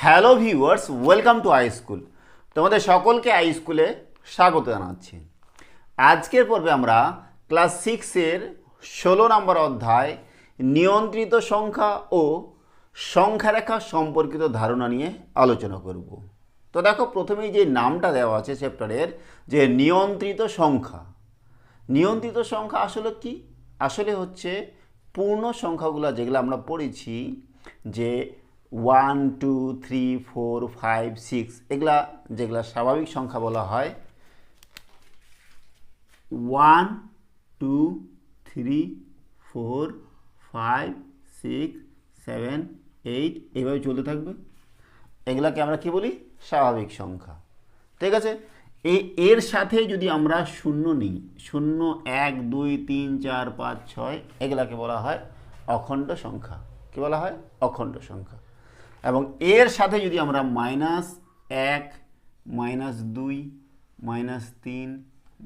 Hello viewers, welcome to I school. তোমাদের সকলকে I স্কুলে স্বাগত জানাচ্ছি। আজকের পর্বে আমরা ক্লাস 6-এর 16 নম্বর অধ্যায় নিয়ন্ত্রিত সংখ্যা ও সংখ্যারেখা সম্পর্কিত ধারণা নিয়ে আলোচনা করব। তো দেখো, প্রথমেই যে নামটা দেওয়া আছে চ্যাপ্টারের, যে নিয়ন্ত্রিত সংখ্যা। নিয়ন্ত্রিত সংখ্যা আসলে কি? আসলে হচ্ছে পূর্ণ সংখ্যাগুলো যেগুলো আমরা পড়েছি, যে 1, 2, 3, 4, 5, 6 এগুলা যেগুলা স্বাভাবিক সংখ্যা বলা হয়। 1, 2, 3, 4, 5, 6, 7, 8 এইভাবে চলতে থাকবে। এগুলাকে আমরা কি বলি? স্বাভাবিক সংখ্যা। ঠিক আছে, এর সাথে যদি আমরা শূন্য নিই, 0, 1, 2, 3, 4, 5, 6 এগুলাকে বলা হয় অখণ্ড সংখ্যা। কি বলা হয়? অখণ্ড সংখ্যা। এবং এর সাথে যদি আমরা -1, -2, -3,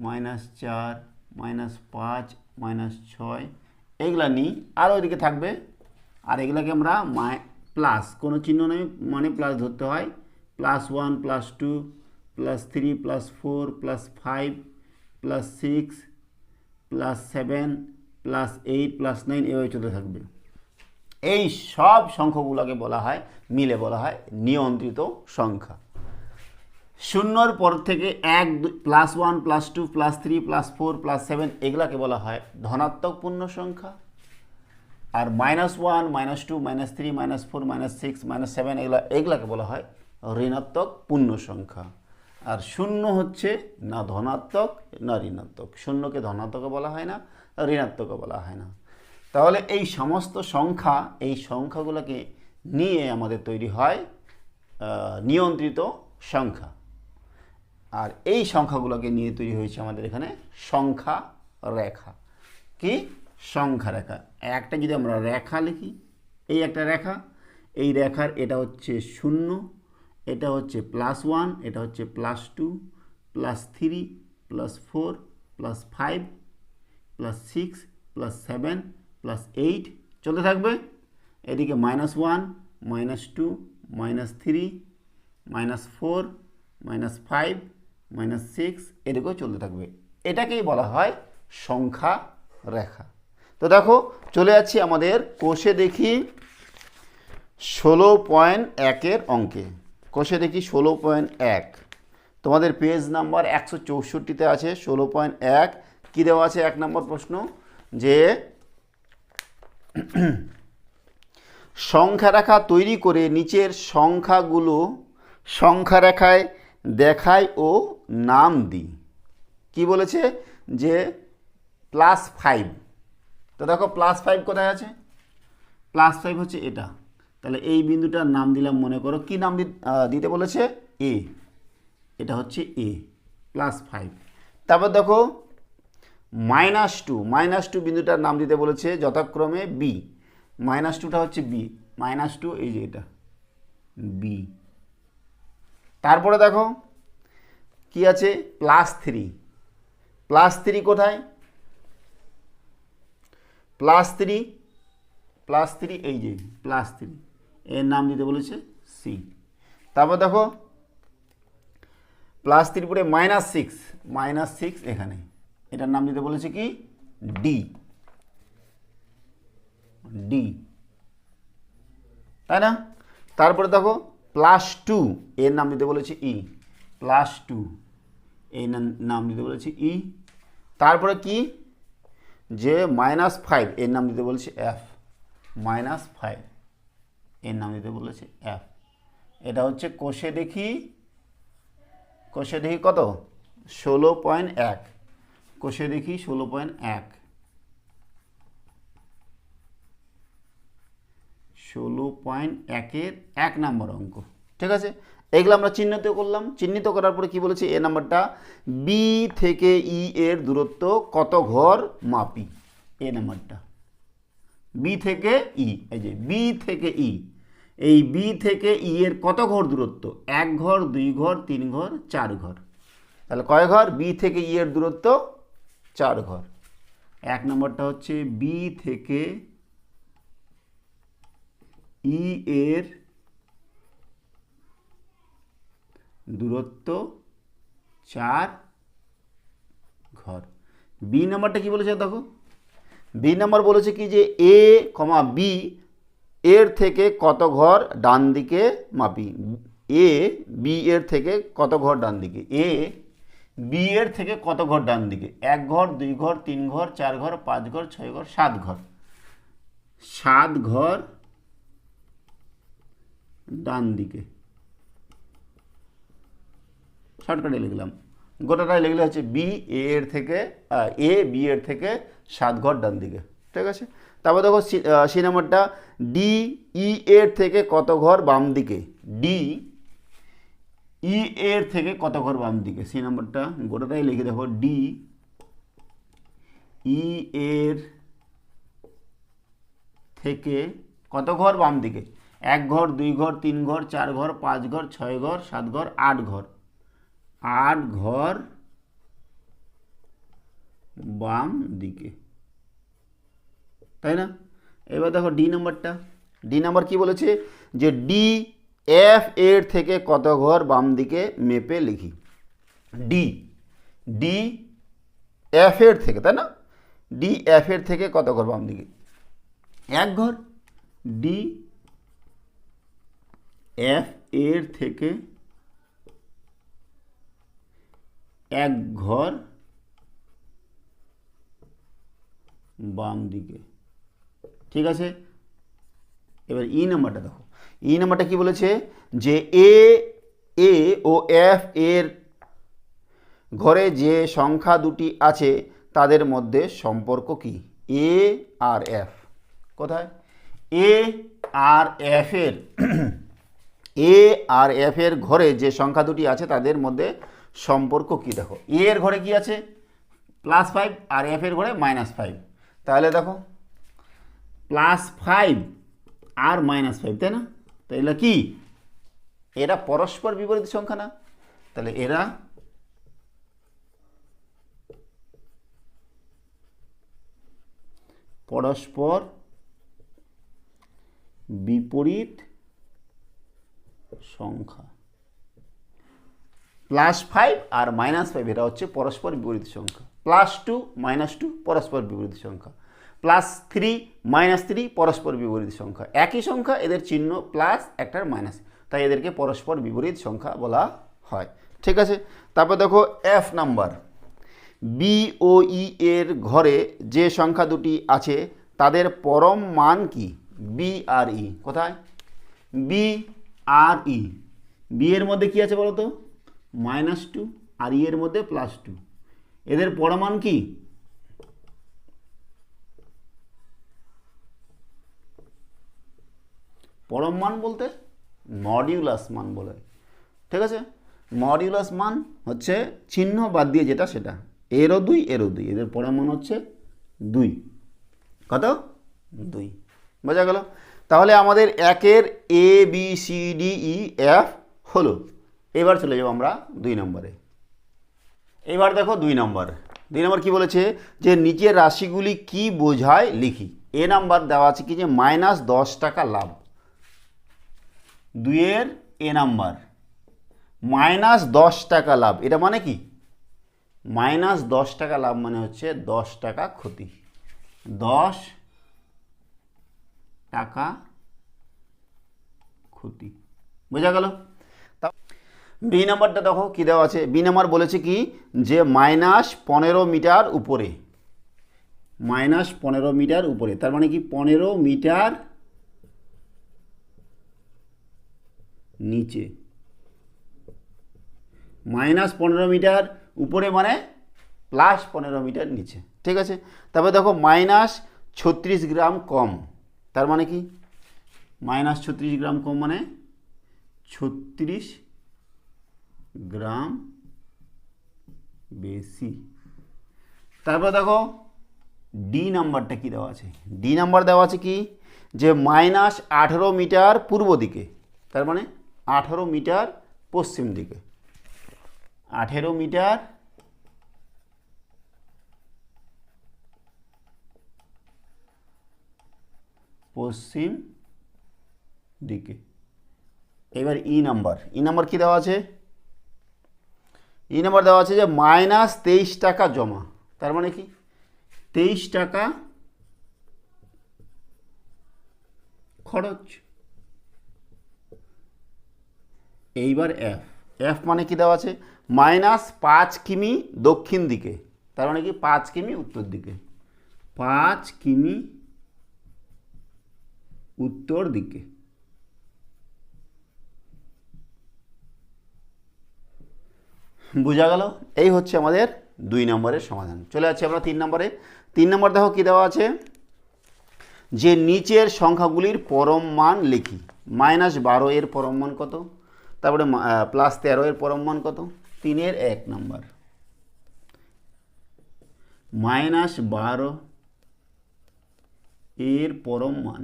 -4, -5, -6 এগুলা নিই, আর ওইদিকে থাকবে, আর এগুলাকে আমরা প্লাস, কোনো চিহ্ন নেই মানে প্লাস ধরতে হয়, +1, +2, +3, +4, +5, +6, +7, +8, +9 এভাবে চলতে থাকবে। এই সব সংখ্যাগুলোকে বলা হয়, মিলে বলা হয় নিয়ন্ত্রিত সংখ্যা। শূন্যর পর থেকে 1, +1, +2, +3, +4, +7 এগুলাকে বলা হয় ধনাত্মক পূর্ণ সংখ্যা। আর -1, -2, -3, -4, -6, -7 এগুলাকে বলা হয় ঋণাত্মক পূর্ণ সংখ্যা। আর শূন্য হচ্ছে না ধনাত্মক না ঋণাত্মক। শূন্যকে ধনাত্মকও বলা হয় না, ঋণাত্মকও বলা হয় না। তাহলে এই সমস্ত সংখ্যা, এই সংখ্যাগুলোকে নিয়ে আমাদের তৈরি হয় নিয়ন্ত্রিত সংখ্যা। আর এই সংখ্যাগুলোকে নিয়ে তৈরি হয়েছে আমাদের এখানে সংখ্যা রেখা। কি? সংখ্যা রেখা। একটা যদি আমরা রেখা লিখি, এই একটা রেখা, এই রেখার এটা হচ্ছে 0, এটা হচ্ছে +1, এটা হচ্ছে +2, +3, +4, +5, +6, +7, +8 চলতে থাকবে। এদিকে -1, -2, -3, -4, -5, -6 এদিকেও চলতে থাকবে। এটাকেই বলা হয় সংখ্যা রেখা। তো দেখো, চলে যাচ্ছি আমাদের কোষে দেখি 16.1-এর অঙ্কে। কোষে দেখি 16.1, তোমাদের পেজ নাম্বার 164-তে আছে 16.1। কী দেওয়া আছে? 1 নম্বর প্রশ্ন, যে সংখ্যা রেখা তৈরি করে নিচের সংখ্যাগুলো সংখ্যা রেখায় দেখায় ও নাম দিই। কি বলেছে? যে +5। তো দেখো, +5 কোথায় আছে? +5 হচ্ছে এটা। তাহলে এই বিন্দুটার নাম দিলাম, মনে করো কি নাম দিতে বলেছে? এ। এটা হচ্ছে এ, +5। তারপর দেখো -2 বিন্দুটার নাম দিতে বলেছে যথাক্রমে বি। -2টা হচ্ছে বি, -2 এই যে এটা বি। তারপরে দেখো কি আছে? +3। +3 কোথায়? +3 এই যে +3, এর নাম দিতে বলেছে সি। তারপর দেখো +3 পরে -6 এখানে, এটার নাম দিতে বলেছে কি? ডি। তাই না? তারপরে দেখো +2 এর নাম দিতে বলেছে ই। +2 এর নাম দিতে বলেছে ই। তারপরে কি? যে -5 এর নাম দিতে বলেছে এফ। -5 এর নাম দিতে বলেছে এফ। এটা হচ্ছে কোষে দেখি কত? 16.1। কোষে দেখি 16.1। 16.1-এর 1 নম্বর অঙ্ক। ঠিক আছে, এগুলো আমরা চিহ্নিত করলাম। চিহ্নিত করার পরে কি বলেছে? এ নাম্বারটা বি থেকে ই এর দূরত্ব কত ঘর মাপি। এ নাম্বারটা বি থেকে ই, এই যে বি থেকে ই, এই বি থেকে ই এর কত ঘর দূরত্ব? 1 ঘর, 2 ঘর, 3 ঘর, 4 ঘর। তাহলে কয় ঘর? বি থেকে ই এর দূরত্ব 4 ঘর। 1 নম্বরটা হচ্ছে বি থেকে ই এর দূরত্ব 4 ঘর। বি নাম্বারটা কি বলেছে দেখো, বি নাম্বার বলেছে কি যে এ কমা বি এর থেকে কত ঘর ডান দিকে মাপি। এ বি এর থেকে কত ঘর ডান দিকে, এ বি এর থেকে কত ঘর ডান দিকে, 1 ঘর 2 ঘর 3 ঘর 4 ঘর 5 ঘর 6 ঘর 7 ঘর, 7 ঘর ডান দিকে। শর্টকাটে লিখলাম, গোটাটাই লিখলে হচ্ছে বি এর থেকে এ বি এর থেকে 7 ঘর ডান দিকে। ঠিক আছে, তারপর দেখো সি নাম্বারটা ডি ই এর থেকে কত ঘর বাম দিকে, ডি ই এর থেকে কত ঘর বাম দিকে। সি নাম্বারটা গোটাটাই লিখে দেখো, ডি ই এর থেকে কত ঘর বাম দিকে, 1 ঘর 2 ঘর 3 ঘর 4 ঘর 5 ঘর 6 ঘর 7 ঘর 8 ঘর, 8 ঘর বাম দিকে, তাই না। এবার দেখো ডি নাম্বারটা, ডি নাম্বার কি বলেছে যে ডি এফ এর থেকে কত ঘর বাম দিকে মেপে লিখি। ডি ডি এফ এর থেকে, তাই না, ডি এফ এর থেকে কত ঘর বাম দিকে, 1 ঘর। ডি এফ এর থেকে 1 ঘর বাম দিকে। ঠিক আছে, এবার ই নাম্বারটা দেখো, ই নাম্বারটা কি বলেছে যে এ এ ও এফ এর ঘরে যে সংখ্যা দুটি আছে তাদের মধ্যে সম্পর্ক কি। এ আর এফ কোথায়, এ আর এফ এর এ আর এফ এর ঘরে যে সংখ্যা দুটি আছে তাদের মধ্যে সম্পর্ক কি। দেখো এ এর ঘরে কি আছে +5 আর এফ এর ঘরে -5, তাহলে দেখো +5 আর -5, তাই না, তো এগুলো কি, এরা পরস্পর বিপরীত সংখ্যা না, তাহলে এরা পরস্পর বিপরীত সংখ্যা। +5 আর -5 এটা হচ্ছে পরস্পর বিপরীত সংখ্যা, +2 -2 পরস্পর বিপরীত সংখ্যা, +3 -3 পরস্পর বিপরীত সংখ্যা, একই সংখ্যা এদের চিহ্ন প্লাস একটার মাইনাস, তাই এদেরকে পরস্পর বিপরীত সংখ্যা বলা হয়। ঠিক আছে, তারপর দেখো এফ নাম্বার, বি ও ই এর ঘরে যে সংখ্যা দুটি আছে তাদের পরম মান কি। বি আর ই কোথায়, বি আর ই, বি এর মধ্যে কি আছে বলো তো -2 আর ই এর মধ্যে +2, এদের পরম মান কি, পরম মান বলতে মডিউলাস মান বলে। ঠিক আছে, মডিউলাস মান হচ্ছে চিহ্ন বাদ দিয়ে যেটা সেটা, এরও 2 এরও 2, এদের পরম মান হচ্ছে 2, কত 2, বোঝা গেল। তাহলে আমাদের 1-এর A B C D E F হলো। এবার চলে যাবো আমরা 2 নম্বরে। এবার দেখো 2 নম্বর কি বলেছে যে নিচের রাশিগুলি কি বোঝায় লিখি। এ নাম্বার দেওয়া আছে কি যে -10 টাকা লাভ, 2-এর এ নাম্বার -10 টাকা লাভ, এটা মানে কি -10 টাকা লাভ মানে হচ্ছে 10 টাকা ক্ষতি, 10 টাকা ক্ষতি, বোঝা গেল। বি নাম্বারটা দেখো কি দেওয়া আছে, বি নাম্বার বলেছে কি যে -15 মিটার উপরে, -15 মিটার উপরে, তার মানে কি 15 মিটার নিচে, -15 মিটার উপরে মানে +15 মিটার নিচে। ঠিক আছে, তারপরে দেখো -36 গ্রাম কম, তার মানে কি -36 গ্রাম কম মানে 36 গ্রাম বেশি। তারপর দেখো ডি নাম্বারটা কি দেওয়া আছে, ডি নাম্বার দেওয়া আছে কি যে -18 মিটার পূর্ব দিকে, তার মানে 18 মিটার পশ্চিম দিকে, 18 মিটার পশ্চিম দিকে। এবার ই নাম্বার কি দেওয়া আছে, ই নাম্বার দেওয়া আছে যে -23 টাকা জমা, তার মানে কি 23 টাকা খরচ। এইবার এফ, এফ মানে কি দেওয়া আছে -5 কিমি দক্ষিণ দিকে, তার মানে কি 5 কিমি উত্তর দিকে, 5 কিমি উত্তর দিকে। বোঝা গেল? এই হচ্ছে আমাদের 2 নম্বরের সমাধান। চলে যাচ্ছি আমরা 3 নম্বরে। 3 নম্বর দেখো কি দেওয়া আছে, যে নিচের সংখ্যাগুলির পরম মান লিখি। -12 এর পরম মান কত, তারপরে +13 এর পরম মান কত, 3 এর 1 নম্বর। -12 এর পরম মান,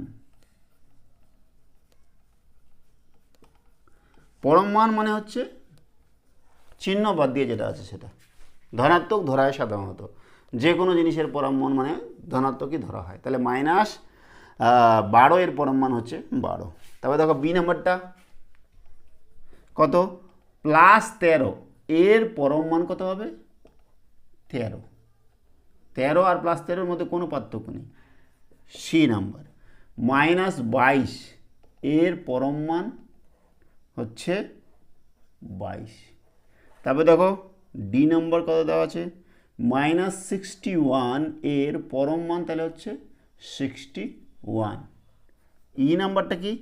পরম মান মানে হচ্ছে চিহ্ন বাদ দিয়ে যেটা আছে সেটা, ধনাত্মক ধরা হয় সাধারণত, যে কোনো জিনিসের পরম মান মানে ধনাত্মকই ধরা হয়। তাহলে -12 এর পরম মান হচ্ছে 12। তারপরে দেখো বি নাম্বারটা কত, +13 এর পরম মান কত হবে 13, 13 আর +13 মধ্যে কোনো পার্থক্য নেই। সি নাম্বার, -22 এর পরম মান হচ্ছে 22। তারপরে দেখো ডি নম্বর কত দেওয়া আছে, -61 এর পরম মান তাহলে হচ্ছে 61। ই নাম্বারটা কি,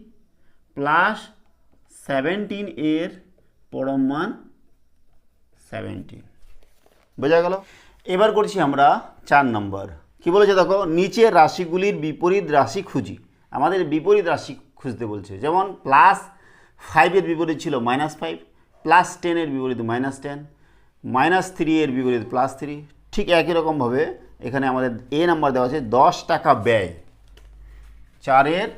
+17 এর পরম মান 17। বোঝা গেল? এবার করছি আমরা 4 নম্বর। কি বলেছে দেখো, নিচের রাশিগুলির বিপরীত রাশি খুঁজি। আমাদের বিপরীত রাশি খুঁজতে বলছে, যেমন +5 এর বিপরীত ছিল -5, +10 এর বিপরীত -10, -3 এর বিপরীত +3। ঠিক একই রকমভাবে এখানে আমাদের এ নাম্বার দেওয়া আছে 10 টাকা ব্যয়, 4 এর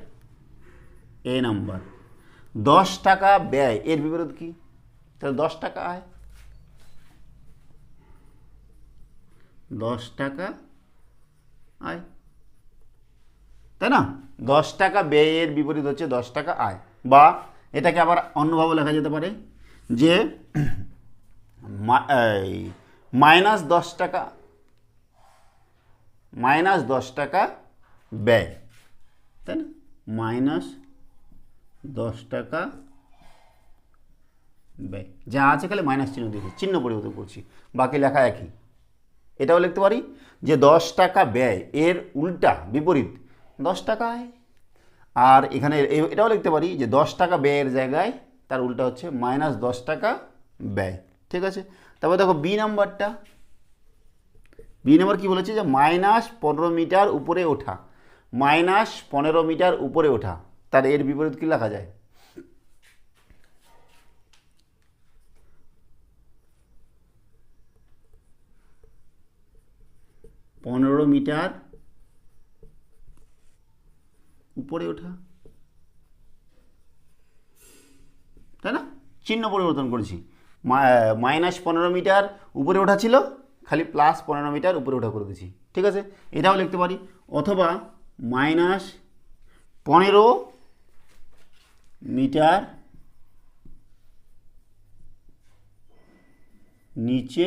এ নাম্বার। 10 টাকা ব্যয় এর বিপরীত কি, তাহলে 10 টাকা আয়, 10 টাকা আয়, তাই না? 10 টাকা ব্যয়ের বিপরীত হচ্ছে 10 টাকা আয়। বা এটাকে আবার অন্যভাবে লেখা যেতে পারে যে -10 টাকা, -10 টাকা ব্যয়, তাই না? -10 টাকা ব্যয়, যা আছে খালি মাইনাস চিহ্ন দিয়েছি, চিহ্ন পরিবর্তন করছি, বাকি লেখা একই। এটাও লিখতে পারি যে 10 টাকা ব্যয় এর উল্টা বিপরীত 10 টাকা আয়। আর এখানে এটাও লিখতে পারি যে 10 টাকা ব্যয়ের জায়গায় তার উল্টা হচ্ছে -10 টাকা ব্যয়। ঠিক আছে? তারপর দেখো বি নাম্বারটা, বি নাম্বার কী বলেছে, যে -15 মিটার উপরে ওঠা, -15 মিটার উপরে ওঠা, তার এর বিপরীত কী লেখা যায়? 15 মিটার উপরে ওঠা, তাই না? চিহ্ন পরিবর্তন করেছি, -15 মিটার উপরে ওঠা ছিল, খালি +15 মিটার উপরে ওঠা করে দিয়েছি। ঠিক আছে? এটাও লিখতে পারি। অথবা -15 মিটার নিচে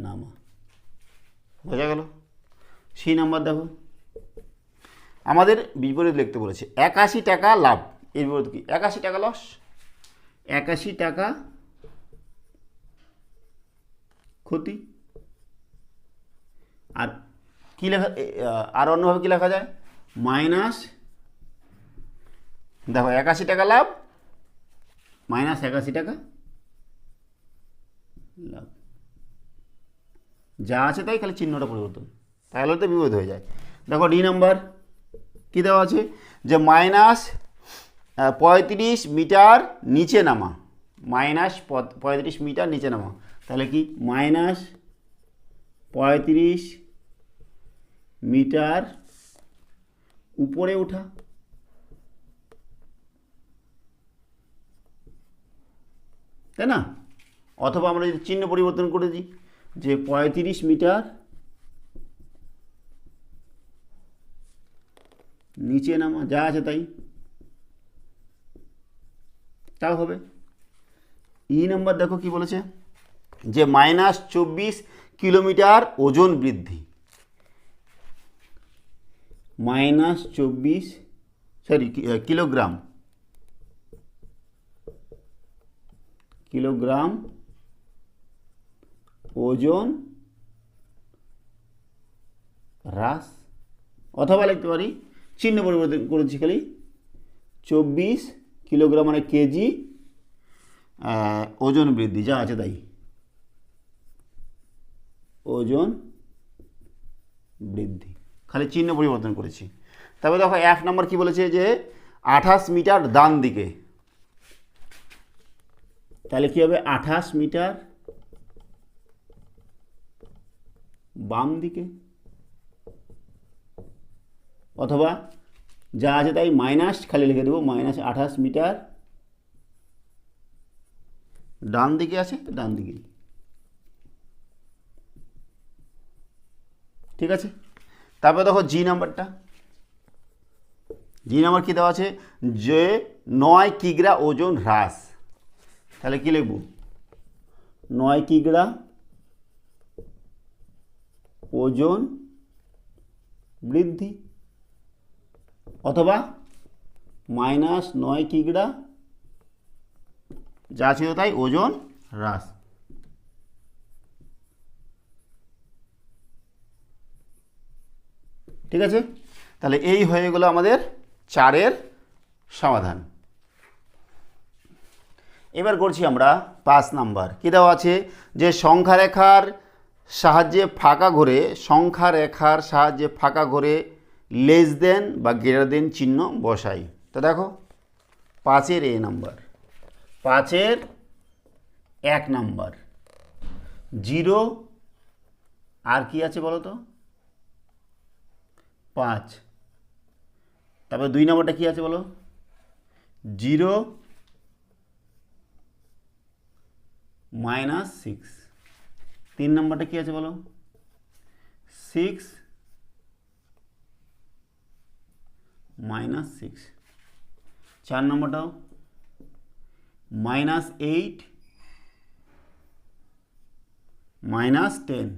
নামা। বোঝা গেল? সি নাম্বার দেখো, আমাদের বিপরীত লিখতে বলেছে 81 টাকা লাভ, এর বিপরীত কি, 81 টাকা লস, 81 টাকা ক্ষতি। আর কি লেখা, আর অন্যভাবে কি লেখা যায়, দেখো 81 টাকা লাভ -81 টাকা লাভ, যা আছে তাই, খালি চিহ্নটা পরিবর্তন, তাহলে তো বিপরীত হয়ে যায়। দেখো ডি নাম্বার কী দেওয়া আছে, যে -35 মিটার নিচে নামা, -35 মিটার নিচে নামা, তাহলে কি -35 মিটার উপরে ওঠা, তাই না? অথবা আমরা যদি চিহ্ন পরিবর্তন করে দিই, যে 35 মিটার নিচে নামা, যা আছে তাই, তাও হবে। ই ই নাম্বার দেখো কি বলেছে, যে -24 কিলোমিটার ওজন বৃদ্ধি, -24 কিলোগ্রাম ওজন হ্রাস, অথবা লিখতে পারি চিহ্ন পরিবর্তন করেছি খালি, 24 কিলোগ্রাম মানে কেজি ওজন বৃদ্ধি, যা আছে তাই, ওজন বৃদ্ধি, খালি চিহ্ন পরিবর্তন করেছি। তারপরে দেখো 1 নম্বর কি বলেছে, যে 28 মিটার ডান দিকে, তাহলে কি হবে 28 মিটার বাম দিকে, অথবা যা আছে তাই মাইনাস খালি লিখে দেবো, -28 মিটার ডান দিকে আছে, ডান দিকে, ঠিক আছে। তারপরে দেখো জি নাম্বারটা, জি নাম্বার কি দেওয়া আছে, যে 9 কিগ্রা ওজন হ্রাস, তাহলে কি লিখব, 9 কিগ্রা ওজন বৃদ্ধি, অথবা -9 কিগ্রা যা ছিল তাই ওজন হ্রাস। ঠিক আছে, তাহলে এই হয়ে গেল আমাদের 4-এর সমাধান। এবার করছি আমরা 5 নাম্বার। কী দেওয়া আছে, যে সংখ্যারেখার সাহায্যে ফাঁকা ঘরে লেস দেন বা গ্রেটার দেন চিহ্ন বসাই। তো দেখো 5-এর এ নাম্বার, 5-এর 1 নাম্বার 0, আর কি আছে বলো তো 5, তারপরে 2 নম্বরটা কি আছে বলো, 0 -6, 3 নম্বরটা কি আছে বলো, 6 -6, 4 নম্বরটাও -8 -10,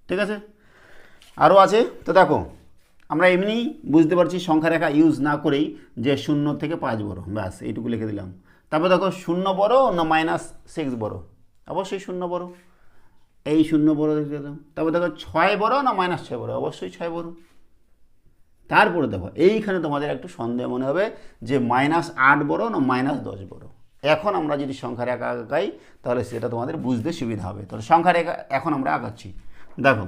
ঠিক আছে। আরও আছে, তো দেখো আমরা এমনি বুঝতে পারছি সংখ্যা রেখা ইউজ না করেই যে 0 থেকে 5 বড়, ব্যাস এইটুকু লিখে দিলাম। তারপর দেখো 0 বড় না -6 বড়, অবশ্যই 0 বড়, এই 0 বড় লিখে দিলাম। তারপর দেখো 6 বড় না -6 বড়, অবশ্যই 6 বড়। তারপরে দেখো এইখানে তোমাদের একটু সন্দেহ মনে হবে যে -8 বড় না -10 বড়। এখন আমরা যদি সংখ্যা রেখা আঁকাই তাহলে সেটা তোমাদের বুঝতে সুবিধা হবে। তাহলে সংখ্যা রেখা এখন আমরা আঁকাচ্ছি। দেখো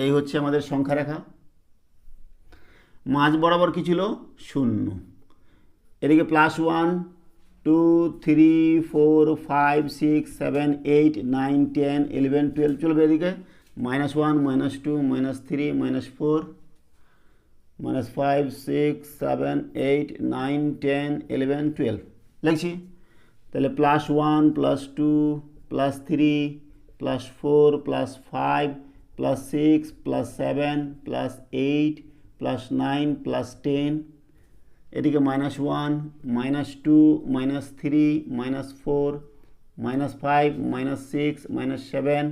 এই হচ্ছে আমাদের সংখ্যা রেখা, মাঝ বরাবর কি ছিল 0, এদিকে +1 2 3 4 5 6 7 8 9 10 11 12 চলবে, এদিকে -1 -2 -3 -4 -5 6 7 8 9 10 11 12 লিখছি। তাহলে +1 +2 +3 +4 +5 +6 +7 +8 +9 +10, এদিকে -1 -2 -3 -4 -5 -6 -7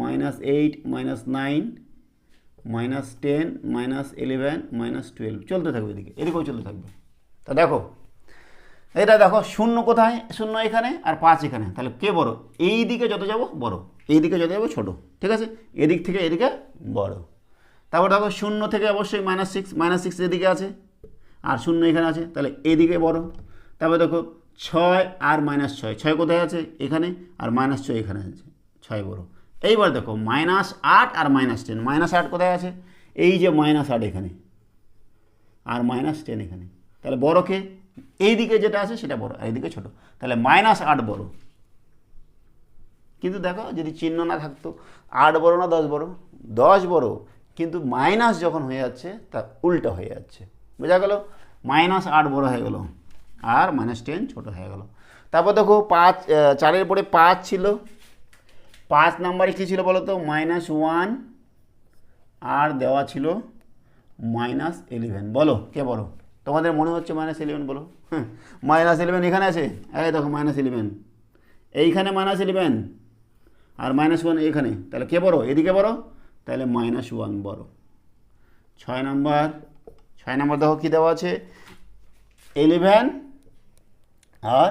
-8 -9 -10 -11 -12 চলতে থাকবে, এদিকেও চলতে থাকবে। তা দেখো এটা দেখো 0 কোথায়, 0 এখানে আর 5 এখানে, তাহলে কে বড়, এই দিকে যত যাব বড়, এই দিকে যত যাব ছোট, ঠিক আছে, এদিক থেকে এদিকে বড়। তারপর দেখো 0 থেকে অবশ্যই -6 এদিকে আছে আর 0 এখানে আছে, তাহলে এদিকে বড়। তারপর দেখো 6 আর -6, 6 কোথায় আছে এখানে আর -6 এখানে আছে, 6 বড়। এইবার দেখো -8 আর -10, -8 কোথায় আছে, এই যে -8 এখানে আর -10 এখানে, তাহলে বড় কে, এই দিকে যেটা আছে সেটা বড় আর এইদিকে ছোট, তাহলে -8 বড়। কিন্তু দেখো যদি চিহ্ন না থাকতো 8 বড় না 10 বড়, 10 বড়, কিন্তু মাইনাস যখন হয়ে যাচ্ছে তা উল্টা হয়ে যাচ্ছে, বোঝা গেল, -8 বড় হয়ে গেল আর -10 ছোট হয়ে গেল। তারপর দেখো 4-এর পরে 5 ছিল, 5 নাম্বারে কী ছিল বলো তো, -1 আর দেওয়া ছিল -11, বলো কে বড়, তোমাদের মনে হচ্ছে -11 বলো, -11 এখানে আছে, এই দেখো -11, এইখানে -11 আর -1 এখানে, তাহলে কে বড়? এদিকে বড়, তাহলে -1 বড়। 6 নম্বর দেখো কী দেওয়া আছে, 11 আর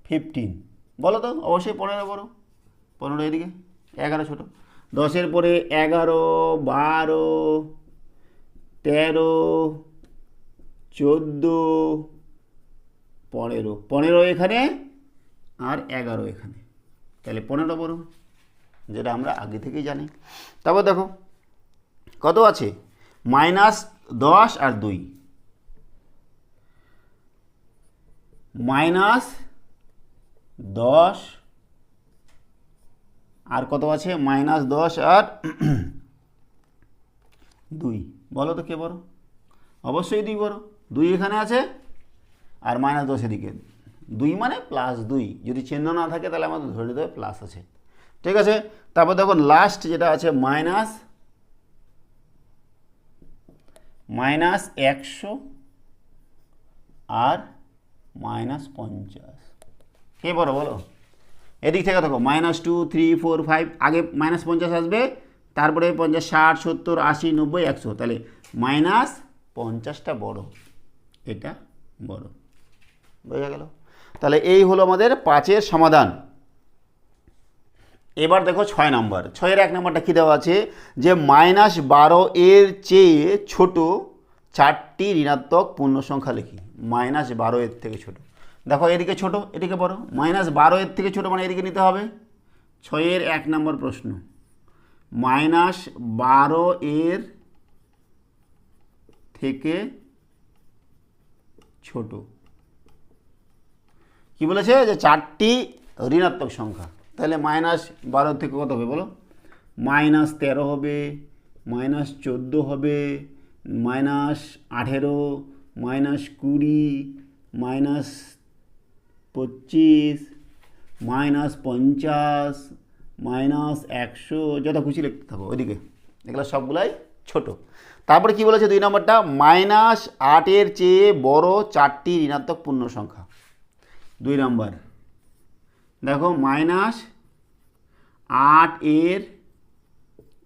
15, বলো তো, অবশ্যই 15 বড়, 15 এদিকে, 11 ছোট। 10-এর পরে 11, 12, 13, 14, 15, 15 এখানে আর 11 এখানে, তাহলে 15 বড়, যেটা আমরা আগে থেকেই জানি। তারপর দেখো কত আছে, -10 আর 2, -10 আর কত আছে, -10 আর 2, বলো তো কে বড়? অবশ্যই 2 বড়, 2 এখানে আছে আর -10 এদিকে, 2 মানে +2, যদি চিহ্ন না থাকে তাহলে আমাদের ধরে নিতে হবে প্লাস আছে, ঠিক আছে। তারপর দেখো লাস্ট যেটা আছে -100 আর -50, কে বড় বলো? এদিক থেকে দেখো -2, 3, 4, 5, আগে -50 আসবে, তারপরে 50, 60, 70, 80, 90, 100, তাহলে -50টা বড়, এটা বড়, বোঝা গেল? তাহলে এই হলো আমাদের 5-এর সমাধান। এবার দেখো 6 নম্বর, 6-এর 1 নম্বরটা কী দেওয়া আছে, যে -12 এর চেয়ে ছোট 4টি ঋণাত্মক পূর্ণ সংখ্যা লিখি। -12 এর থেকে ছোট, দেখো এদিকে ছোট, এদিকে বড়, -12 এর থেকে ছোট মানে এদিকে নিতে হবে। 6-এর 1 নম্বর প্রশ্ন, -12 এর থেকে ছোট, কি বলেছে, যে 4টি ঋণাত্মক সংখ্যা, তাহলে -12 থেকে কত হবে বলো? -13 হবে, -14 হবে, -18, -20, -25, -50, -100, যত খুশি লিখতে থাকো ওইদিকে, এগুলো সবগুলাই ছোট। তারপরে কি বলেছে 2 নম্বরটা, -8 এর চেয়ে বড় 4টি ঋণাত্মক পূর্ণ সংখ্যা। 2 নম্বর দেখো, -8 এর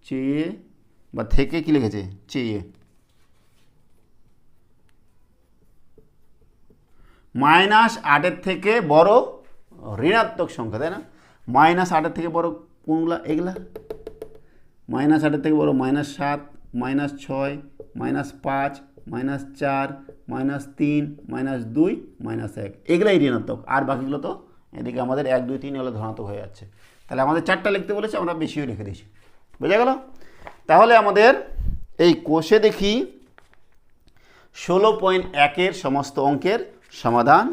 চেয়ে বা থেকে কি লিখেছে, চেয়ে, -8 এর থেকে বড় ঋণাত্মক সংখ্যা, তাই না? -8 এর থেকে বড় কোনগুলা? এগুলা। -8 এর থেকে বড় -7, -6, -5, -4, -3, -2, -1, এগুলাই ঋণাত্মক, আর বাকিগুলো তো এদিকে আমাদের 1, 2, 3 হলে ধনাত্মক হয়ে যাচ্ছে। তাহলে আমাদের 4টা লিখতে বলেছে, আমরা বেশিও লিখে দিয়েছি, বোঝা গেল? তাহলে আমাদের এই কোষে দেখি 16.1-এর সমস্ত অঙ্কের সমাধান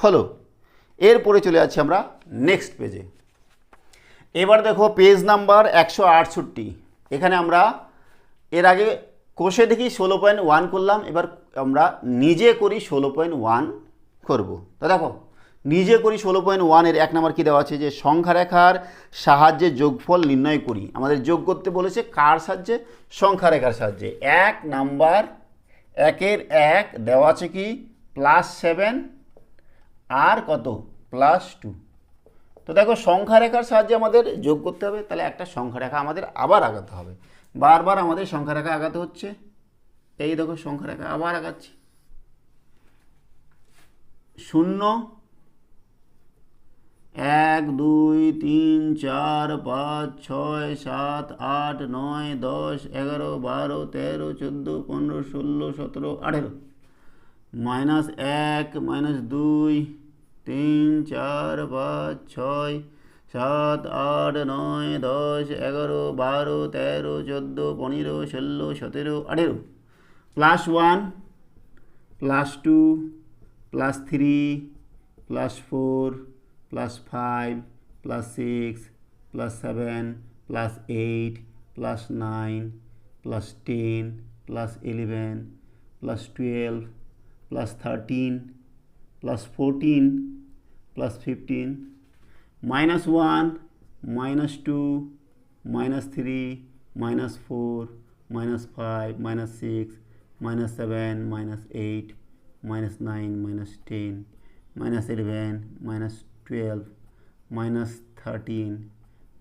হলো। এরপরে চলে যাচ্ছি আমরা নেক্সট পেজে। এবার দেখো পেজ নাম্বার 168, এখানে আমরা এর আগে কোষে দেখি 16.1 করলাম, এবার আমরা নিজে করি 16.1 করব। তো দেখো নিজে করি 16.1-এর 1 নম্বর কী দেওয়া আছে, যে সংখ্যা রেখার সাহায্যে যোগফল নির্ণয় করি। আমাদের যোগ করতে বলেছে কার সাহায্যে? সংখ্যা রেখার সাহায্যে। 1 নাম্বার 1-এর 1 দেওয়া আছে কি +7 আর কত +2। তো দেখো সংখ্যা রেখার সাহায্যে আমাদের যোগ করতে হবে, তাহলে একটা সংখ্যা রেখা আমাদের আবার আগাতে হবে, বারবার আমাদের সংখ্যা রেখা আগাতে হচ্ছে। এই দেখো সংখ্যা রেখা আবার আগাচ্ছি, 0, 1, 2, 3, 4, 5, 6, 7, 8, 9, 10, 11, 12, 13, 14, 15, 16, 17, 18, -1, -2, 3, 4, 5, 6, 7, 8, 9, 10, 11, 12, 13, 14, 15, 16, 17, 18, +1, +2, +3, +4, +5, +6, +7, +8, +9, +10, +11, +12, +13, +14, +15, -1, -2, -3, -4, -5, -6, -7 -8 -9 -10 -11 -12 -13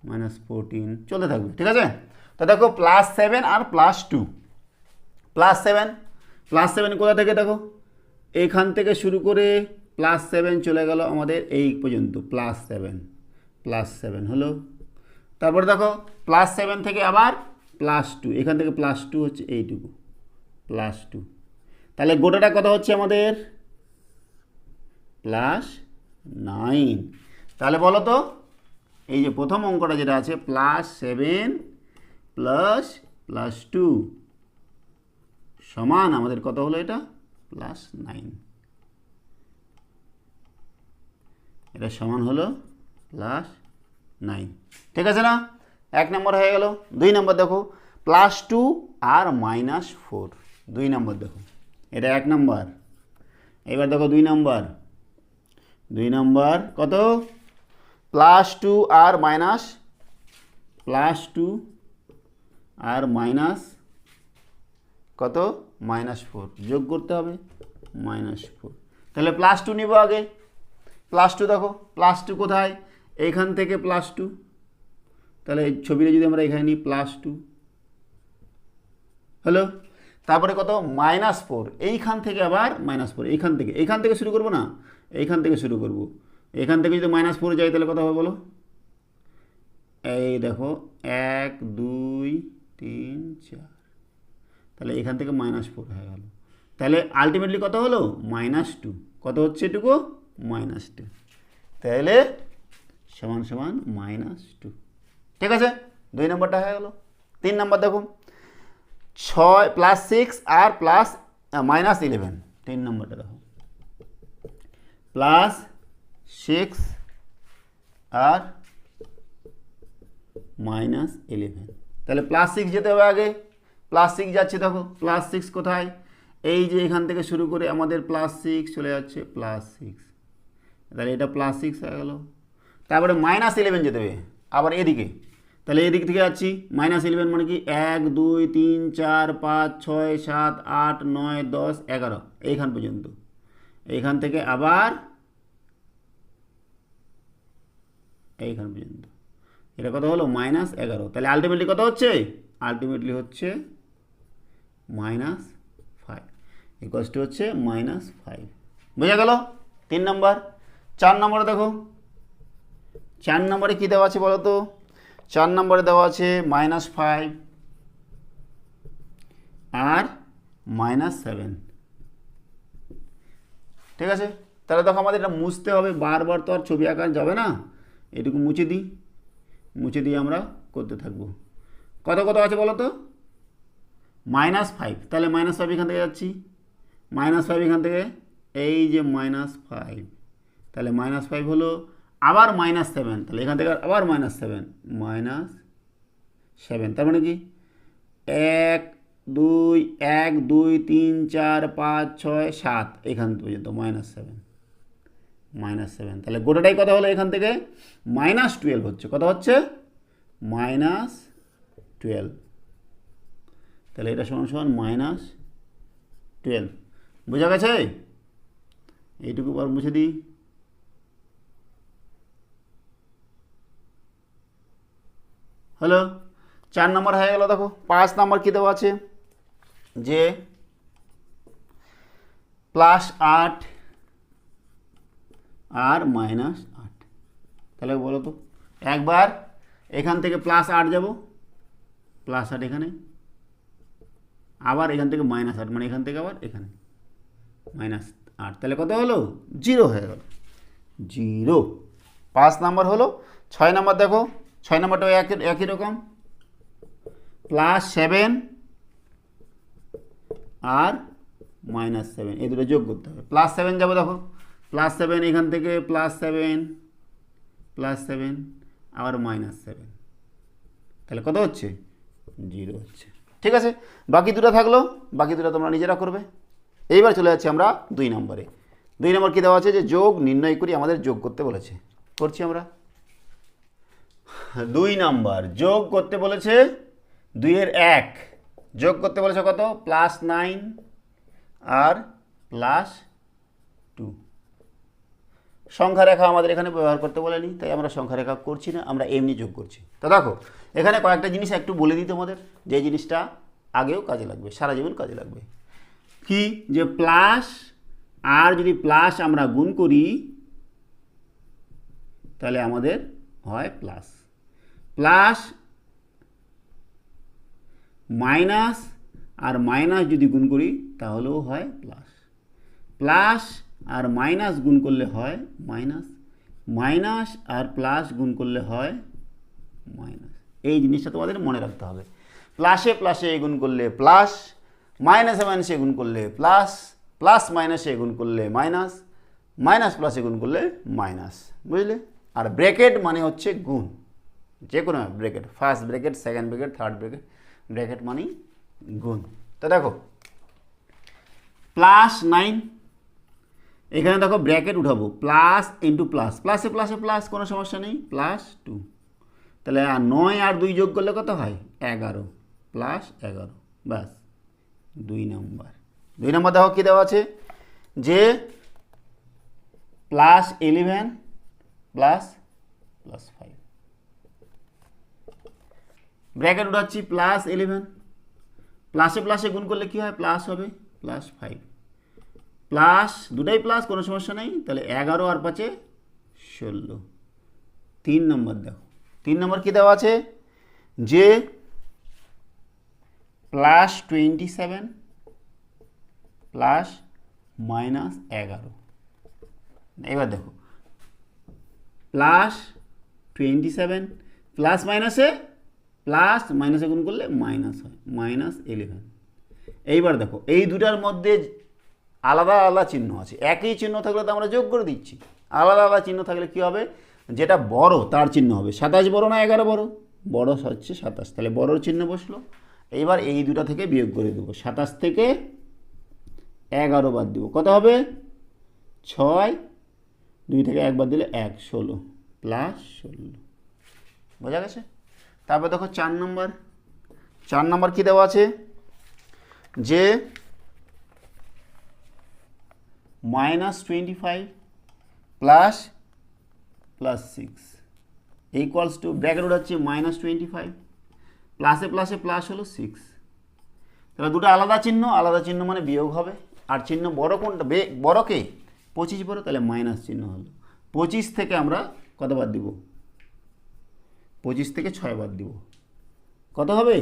-14 চলতে থাকবে, ঠিক আছে। তো দেখো +7 আর +2, +7 কোথা থেকে দেখো এইখান থেকে শুরু করে +7 চলে গেল আমাদের এই পর্যন্ত, +7 হলো। তারপরে দেখো +7 থেকে আবার +2, এখান থেকে +2 হচ্ছে এইটুকু, +2, তাহলে গোটাটা কত হচ্ছে আমাদের +9। তাহলে বলো তো এই যে প্রথম অঙ্কটা যেটা আছে +7 + +2 সমান আমাদের কত হলো, এটা +9, এটা সমান হলো +9, ঠিক আছে না। 1 নম্বর হয়ে গেল। 2 নম্বর দেখো +2 আর -4, 2 নম্বর দেখো, এটা 1 নম্বর। এবার দেখো 2 নম্বর, কত +2 আর কত -4 যোগ করতে হবে, -4, তাহলে +2 নিব আগে। +2 দেখো +2 কোথায়, এইখান থেকে +2, তাহলে এই ছবিটা যদি আমরা এখানে নিই +2 হলো। তারপরে কত -4, এইখান থেকে আবার -4, এইখান থেকে শুরু করব না, এইখান থেকে শুরু করব। এখান থেকে যদি -4 যাই তাহলে কত হবে বলো, এই দেখো 1 2 3 4, তাহলে এখান থেকে -4 হয়ে গেল। তাহলে আলটিমেটলি কত হলো -2, কত হচ্ছে এটুকু -2, তাহলে সমান সমান -2, ঠিক আছে। 2 নম্বরটা হয়ে গেল। 3 নম্বর দেখো 6 + 6 আর -11, 3 নম্বরটা দেখো +6 আর -11, তাহলে +6 যেতে হবে আগে, +6 যাচ্ছে দেখো, +6 কোথায়, এই যে এখান থেকে শুরু করে আমাদের +6 চলে যাচ্ছে +6, তাহলে এটা +6 হয়ে গেল। তারপরে -11 যেতে হবে আবার এদিকে, তাহলে এদিক থেকে যাচ্ছি -11 মানে কি 1 2 3 4 5 6 7 8 9 10 11 এইখান পর্যন্ত, এইখান থেকে আবার এইখান পর্যন্ত, এটা কত হলো -11, তাহলে আলটিমেটলি কত হচ্ছে, আলটিমেটলি হচ্ছে -5, ইকুয়ালস টু হচ্ছে -5, বোঝা গেল 3 নম্বর। 4 নম্বরে দেখো, 4 নম্বরে কী দেওয়া আছে বলো তো, 4 নম্বরে দেওয়া আছে -5 আর -7, ঠিক আছে। তাহলে দেখো আমাদের এটা মুছতে হবে, বারবার তো আর ছবি আঁকা যাবে না, এটুকু মুছে দিই, মুছে দিয়ে আমরা করতে থাকবো। কত কত আছে বলো তো, -5, তাহলে -5 এখান থেকে যাচ্ছি, -5 এখান থেকে এই যে -5, তাহলে -5 হলো, আবার -7, তাহলে এখান থেকে আবার -7, -7, তার মানে কি 1 2 1 2 3 4 5 6 7 এখান পর্যন্ত -7, তাহলে গোটাটাই কত হলো, এখান থেকে -12 হচ্ছে, কত হচ্ছে -12, তাহলে এটা সমান সমান -12, বোঝা গেছে। এইটুকু বার মুছে দিই, হলো 4 নম্বর হয়ে গেল। দেখো 5 নম্বর কী দেওয়া আছে, যে +8 আর -8, তাহলে বলো তো একবার এখান থেকে +8 যাব, +8 এখানে, আবার এখান থেকে -8 মানে এখান থেকে আবার এখানে -8, তাহলে কত হলো 0 হয়ে গেল, 0। 5 নম্বর হলো। 6 নম্বর দেখো, 6 নম্বরটাও একই রকম, +7 আর -7 এই দুটো যোগ করতে হবে। +7 যাবো দেখো, +7 এখান থেকে +7 আবার -7, তাহলে কত হচ্ছে 0 হচ্ছে, ঠিক আছে। বাকি দুটো থাকলো, বাকি দুটো তোমরা নিজেরা করবে। এইবার চলে যাচ্ছি আমরা 2 নম্বরে। 2 নম্বর কী দেওয়া আছে, যে যোগ নির্ণয় করি, আমাদের যোগ করতে বলেছে, করছি আমরা। 2 নম্বর যোগ করতে বলেছে, 2 এর 1 যোগ করতে বলেছে কত, +9 আর প্লাস 2। সংখ্যা রেখা আমাদের এখানে ব্যবহার করতে বলেনি, তাই আমরা সংখ্যা রেখা করছি না, আমরা এমনি যোগ করছি। তো দেখো এখানে কয়েকটা জিনিস একটু বলে দিই তোমাদের, যে জিনিসটা আগেও কাজে লাগবে, সারা জীবন কাজে লাগবে। কি, যে প্লাস আর যদি প্লাস আমরা গুণ করি তাহলে আমাদের হয় প্লাস, প্লাস মাইনাস আর মাইনাস যদি গুণ করি তাহলেও হয় প্লাস, প্লাস আর মাইনাস গুণ করলে হয় মাইনাস, মাইনাস আর প্লাস গুণ করলে হয় মাইনাস। এই জিনিসটা তোমাদের মনে রাখতে হবে। প্লাসে প্লাসে গুণ করলে প্লাস, মাইনাসে মাইনাসে গুণ করলে প্লাস, প্লাস মাইনাসে গুণ করলে মাইনাস, মাইনাস প্লাসে গুণ করলে মাইনাস, বুঝলে? আর ব্র্যাকেট মানে হচ্ছে গুণ, যে কোনো bracket, first bracket, second bracket, third bracket, bracket মানেই গুণ। তো দেখো +9, এখানে দেখো ব্র্যাকেট উঠাবো, প্লাস ইন্টু প্লাস, প্লাসে প্লাসে প্লাস, কোনো সমস্যা নেই, +2। তাহলে 9 আর 2 যোগ করলে কত হয়? 11, +11, ব্যাস 2 নম্বর। 2 নম্বর দেখো কী দেওয়া আছে, যে +11 +5, ব্র্যাকেট উঠাচ্ছি, +11, প্লাসে প্লাসে গুণ করলে কী হয়? প্লাস হবে, +5, প্লাস দুটাই প্লাস, কোনো সমস্যা নেই। তাহলে 11 আর 5 16। 3 নম্বর দেখো, 3 নম্বর কী দেওয়া আছে, যে +27 +-11। এবার দেখো +27 প্লাস মাইনাসে প্লাস, মাইনাসে গুণ করলে মাইনাস হয়, -11। এইবার দেখো এই দুটার মধ্যে আলাদা আলাদা চিহ্ন আছে, একই চিহ্ন থাকলে তো আমরা যোগ করে দিচ্ছি, আলাদা আলাদা চিহ্ন থাকলে কী হবে, যেটা বড় তার চিহ্ন হবে। 27 বড় না 11 বড়? বড় হচ্ছে 27, তাহলে বড়র চিহ্ন বসলো। এইবার এই দুটা থেকে বিয়োগ করে দেবো, 27 থেকে 11 বাদ দিব, কত হবে? 6, 2 থেকে 1 বাদ দিলে 1, 16, +16। বোঝা গেছে? তারপর দেখো 4 নম্বর, 4 নম্বর কী দেওয়া আছে, যে -25 +6 ইকুয়ালস টু, ব্র্যাকেট উঠাচ্ছি, -25, প্লাসে প্লাসে প্লাস হলো 6। তাহলে দুটো আলাদা চিহ্ন মানে বিয়োগ হবে। আর চিহ্ন বড় কোনটা? বড়কে 25 বড়, তাহলে মাইনাস চিহ্ন হলো। 25 থেকে আমরা কত বাদ দিব? 25 থেকে 6 বাদ দিব, কত হবে?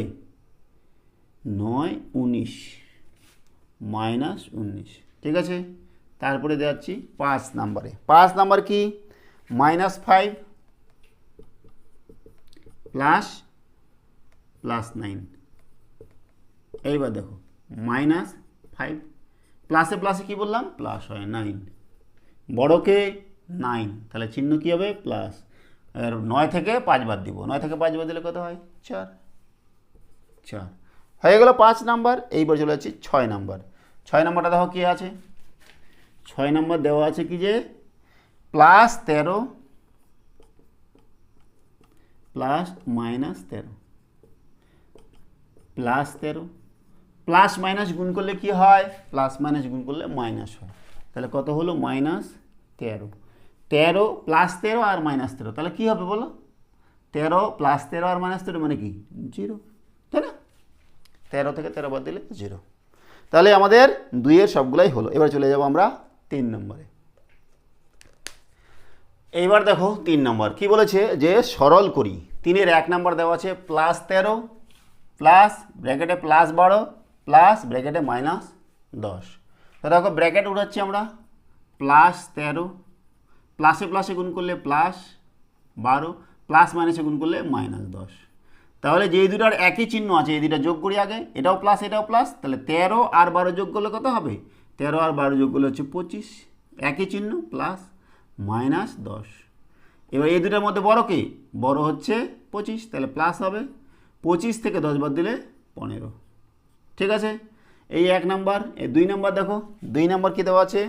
9, 19, -19। ঠিক আছে, তারপরে দেখাচ্ছি 5 নম্বরে। 5 নম্বর কি? -5 +9। এইবার দেখো -5, প্লাসে প্লাসে কি বললাম? প্লাস হয়, 9, বড়কে 9, তাহলে চিহ্ন কী হবে? প্লাস। আর 9 থেকে 5 বাদ দিব, 9 থেকে 5 বাদ দিলে কত হয়? 4 হয়ে গেল 5 নাম্বার। এইবার চলে যাচ্ছি 6 নাম্বার। 6 নাম্বারটা দেখো কী আছে, 6 নাম্বার দেওয়া আছে কি, যে +13 +-13, +13, প্লাস মাইনাস গুণ করলে কি হয়? প্লাস মাইনাস গুণ করলে মাইনাস হয়। তাহলে কত হলো? -13, 13 +13 আর -13, তাহলে কী হবে বলো? 13 +13 আর -13 মানে কি? 0, তাই না? 13 থেকে 13 বাদ দিলে 0। তাহলে আমাদের 2-এর সবগুলাই হলো। এবার চলে যাব আমরা 3 নম্বরে। এইবার দেখো 3 নম্বর কী বলেছে, যে সরল করি। 3-এর 1 নম্বর দেওয়া আছে +13 প্লাস ব্র্যাকেটে +12 প্লাস ব্র্যাকেটে -10। তো দেখো ব্র্যাকেট উঠাচ্ছি আমরা, +13, প্লাসে প্লাসে গুণ করলে +12, প্লাস মাইনাসে গুণ করলে -10। তাহলে যেই দুটার একই চিহ্ন আছে, এই দুটা যোগ করি আগে, এটাও প্লাস এটাও প্লাস, তাহলে 13 আর 12 যোগ করলে কত হবে? 13 আর 12 যোগ করলে হচ্ছে 25, একই চিহ্ন, প্লাস -10। এবার এই দুটার মধ্যে বড় কি? বড় হচ্ছে 25, তাহলে প্লাস হবে। 25 থেকে 10 বাদ দিলে 15। ঠিক আছে, এই 1 নাম্বার। এই 2 নাম্বার দেখো, 2 নাম্বার কী দেওয়া আছে,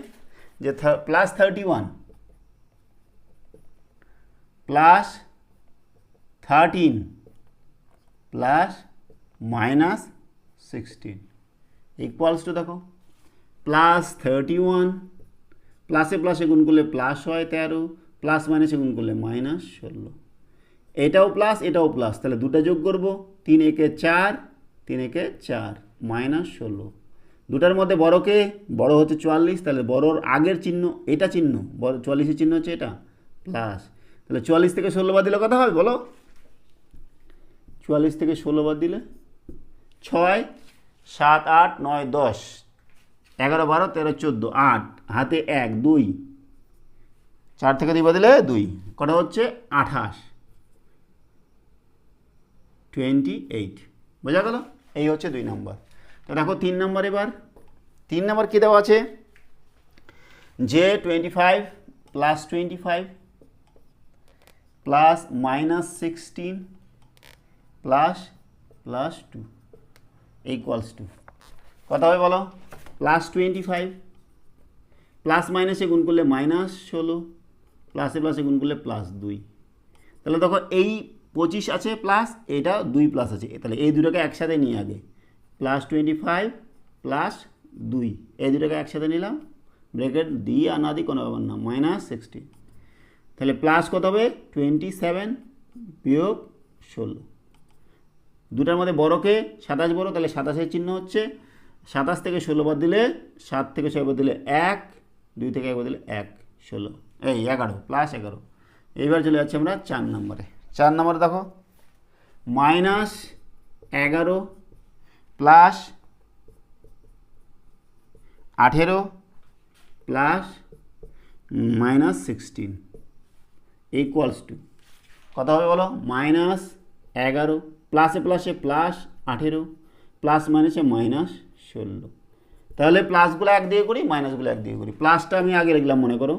যে +31 +13 প্লাস -16 ইকুয়ালস টু, দেখো প্লাস 31, প্লাসে প্লাসে গুণ করলে প্লাস হয় 13, প্লাস মাইনাসে গুণ করলে মাইনাস 16। এটাও প্লাস এটাও প্লাস, তাহলে দুটো যোগ করব, 3 একে 4, 3 একে 4 মাইনাস 16। দুটার মধ্যে বড়কে, বড় হচ্ছে 44, তাহলে বড়র আগের চিহ্ন এটা চিহ্ন, বড় 44-এর চিহ্ন হচ্ছে এটা প্লাস, তাহলে 44 থেকে 16 বাদ দিলে কত হবে বলো? 44 থেকে 16 বাদ দিলে 6, 7, 8, 9, 10, 11, 12, 13, 14, 8, হাতে 1, 2, 4 থেকে 2 বাদ দিলে 2, কটা হচ্ছে 28, 28। বোঝা গেল? এই হচ্ছে 2 নম্বর। তো দেখো 3 নম্বর, এবার 3 নম্বর কী দেওয়া আছে, যে 25 plus 25 plus minus 16 plus 2 equals to কত হবে বলো? প্লাস 25 প্লাস মাইনাসে গুণ করলে মাইনাস 16, প্লাসে প্লাসে গুণ করলে প্লাস 2। তাহলে দেখো এই 25 আছে প্লাস এটা 2 প্লাস আছে, তাহলে এই দুটোকে একসাথে নিয়ে আগে প্লাস 25 প্লাস 2, এই দুটোকে একসাথে নিলাম, ব্র্যাকেট দিয়ে আর না দিই কোনো ব্যাপার না, মাইনাস 16। তাহলে প্লাস কত হবে? 27 বিয়োগ 16। দুটার মধ্যে বড়কে 27 বড়, তাহলে 27-এর চিহ্ন হচ্ছে, 27 থেকে 16 বাদ দিলে 7 থেকে 6 বাদ দিলে 1, 2 থেকে 1 বাদ দিলে 1, 16 এই 11 প্লাস 11। এইবার চলে যাচ্ছে আমরা 4 নম্বরে। 4 নম্বরে দেখো minus 11 plus 18 plus minus 16 equals to কত হবে বলো? মাইনাস 11 প্লাসে প্লাসে প্লাস 18 প্লাস মাইনাসে মাইনাস 16। তাহলে প্লাসগুলো 1 দিয়ে করি, মাইনাসগুলো 1 দিয়ে করি। প্লাসটা আমি আগে লিখলাম, মনে করো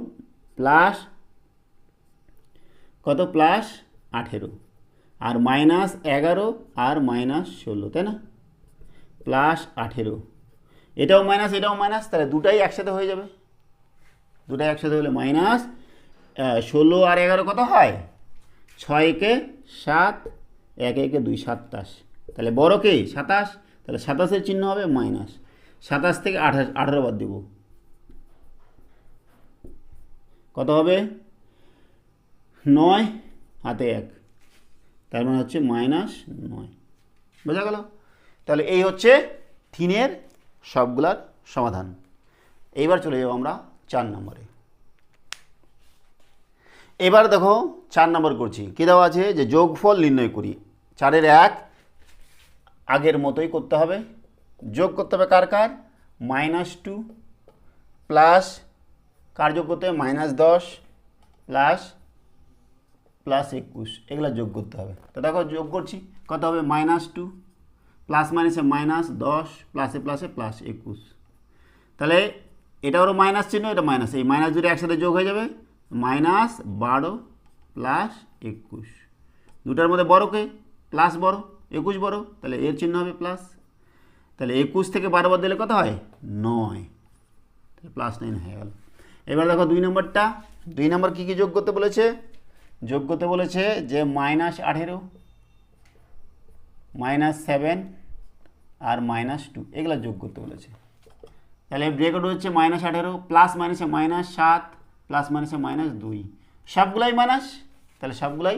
প্লাস কত, প্লাস 18 আর মাইনাস 11 আর মাইনাস 16, তাই না? প্লাস 18, এটাও মাইনাস এটাও মাইনাস, তাহলে দুটাই একসাথে হয়ে যাবে। দুটাই একসাথে হলে মাইনাস 16 আর 11 কত হয়? 6 একে 7, 1 একে 2, 27। তাহলে বড়কে 27, তাহলে 27-এর চিহ্ন হবে মাইনাস। 27 থেকে 18 বাদ দেব, কত হবে? 9 হাতে 1, তার মানে হচ্ছে মাইনাস 9। বোঝা গেল? তাহলে এই হচ্ছে 3-এর সবগুলার সমাধান। এইবার চলে যাব আমরা 4 নম্বরে। এবার দেখো 4 নম্বর করছি, কী দেওয়া আছে, যে যোগফল নির্ণয় করি। 4-এর 1 আগের মতোই করতে হবে, যোগ করতে হবে কার কার? -2 প্লাস কার যোগ করতে হবে? -10 প্লাস 21, এগুলো যোগ করতে হবে। তো দেখো যোগ করছি, কত হবে? -2 প্লাস মাইনাসে মাইনাস 10 প্লাসে প্লাসে প্লাস 21। তাহলে এটা হলো মাইনাস চিহ্ন, এটা মাইনাস, এই মাইনাস দুটো একসাথে যোগ হয়ে যাবে, -12 প্লাস 21। দুটার মধ্যে বড়কে প্লাস বড়, 21 বড়, তাহলে এর চিহ্ন হবে প্লাস। তাহলে 21 থেকে 12 বাদ দিলে কত হয়? 9, তাহলে +9 হয়ে গেল। এবার দেখো 2 নম্বরটা। 2 নম্বর কী কী যোগ করতে বলেছে? যোগ করতে বলেছে যে -18 -7 আর -2, এগুলো যোগ করতে বলেছে। তাহলে ব্রেকেট হচ্ছে -18 প্লাস মাইনাসে -7 প্লাস মাইনাসে -2, সবগুলাই মাইনাস, তাহলে সবগুলাই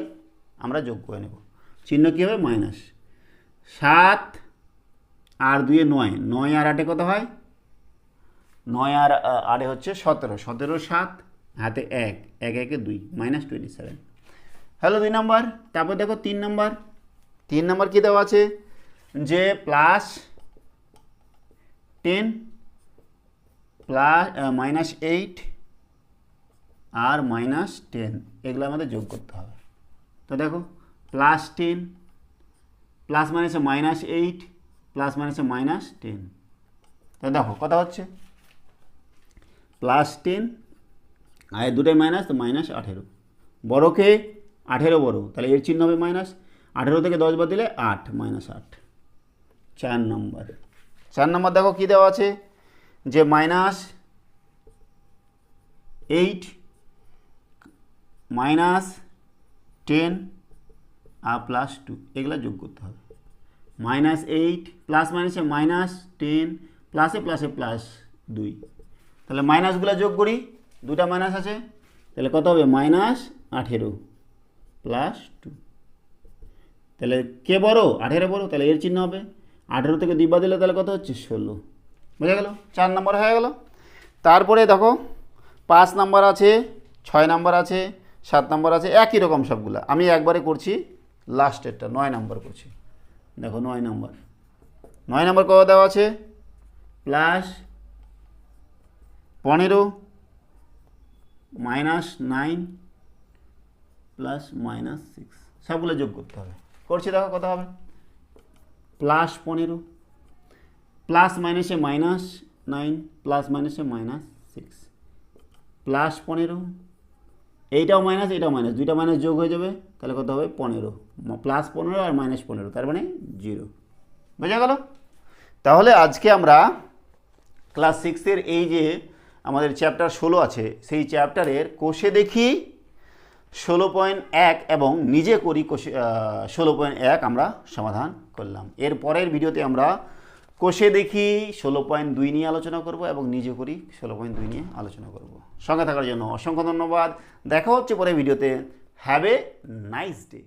আমরা যোগ করে নেব। চিহ্ন কী হবে? মাইনাস। 7 আর 2 9, 9 আর 8 কত হয়? 9 আর 8 হচ্ছে 17, 17 7 হাতে 1, 1 1 2, -27 হ্যালো 2 নম্বর। তারপর দেখো 3 নম্বর। 3 নম্বর কী দেওয়া আছে, যে +10 প্লাস -8 আর -10, এগুলো আমাদের যোগ করতে হবে। তো দেখো +10 প্লাস মাইনাসে -8 প্লাস মাইনাসে -10, তো দেখো কত হচ্ছে? +10 আর দুটাই মাইনাস, তো -18। বড়কে 18 বড়, তাহলে এর চিহ্ন হবে মাইনাস। 18 থেকে 10 বাদ দিলে 8, -8। 4 নম্বর। 4 নম্বর দেখো কী দেওয়া আছে, যে -8 -10 আর +2, এগুলো যোগ করতে হবে। -8 প্লাস মাইনাসে -10 প্লাসে প্লাসে প্লাস 2। তাহলে মাইনাসগুলো যোগ করি, দুটা মাইনাস আছে, তাহলে কত হবে -18 প্লাস 2। তাহলে কে বড়? 18 বড়, তাহলে এর চিহ্ন হবে। 18 থেকে 2 বাদ দিলে তাহলে কত হচ্ছে? 16। বোঝা গেল? 4 নম্বর হয়ে গেল। তারপরে দেখো 5 নাম্বার আছে, 6 নাম্বার আছে, 7 নাম্বার আছে, একই রকম সবগুলো। আমি একবারে করছি লাস্টেরটা, 9 নাম্বার করছি। দেখো 9 নাম্বার, 9 নাম্বার কত দেওয়া আছে? প্লাস 15 -9 প্লাস -6, সবগুলো যোগ করতে হবে। করছি, দেখো কত হবে? প্লাস 15 প্লাস মাইনাসে -9 প্লাস মাইনাসে -6 প্লাস 15, এইটাও মাইনাস এইটাও মাইনাস, দুইটা মাইনাস যোগ হয়ে যাবে, তাহলে কত হবে? 15 প্লাস 15 আর -15, তার মানে 0। বোঝা গেল? তাহলে আজকে আমরা ক্লাস 6-এর এই যে আমাদের চ্যাপ্টার 16 আছে, সেই চ্যাপ্টারের কোষে দেখি 16.1 এবং নিজে করি 16.1 আমরা সমাধান করলাম। এর পরের ভিডিওতে আমরা কোষে দেখি 16.2 নিয়ে আলোচনা করব এবং নিজে করি 16.2 নিয়ে আলোচনা করব। সঙ্গে থাকার জন্য অসংখ্য ধন্যবাদ। দেখা হচ্ছে পরের ভিডিওতে। Have a nice day.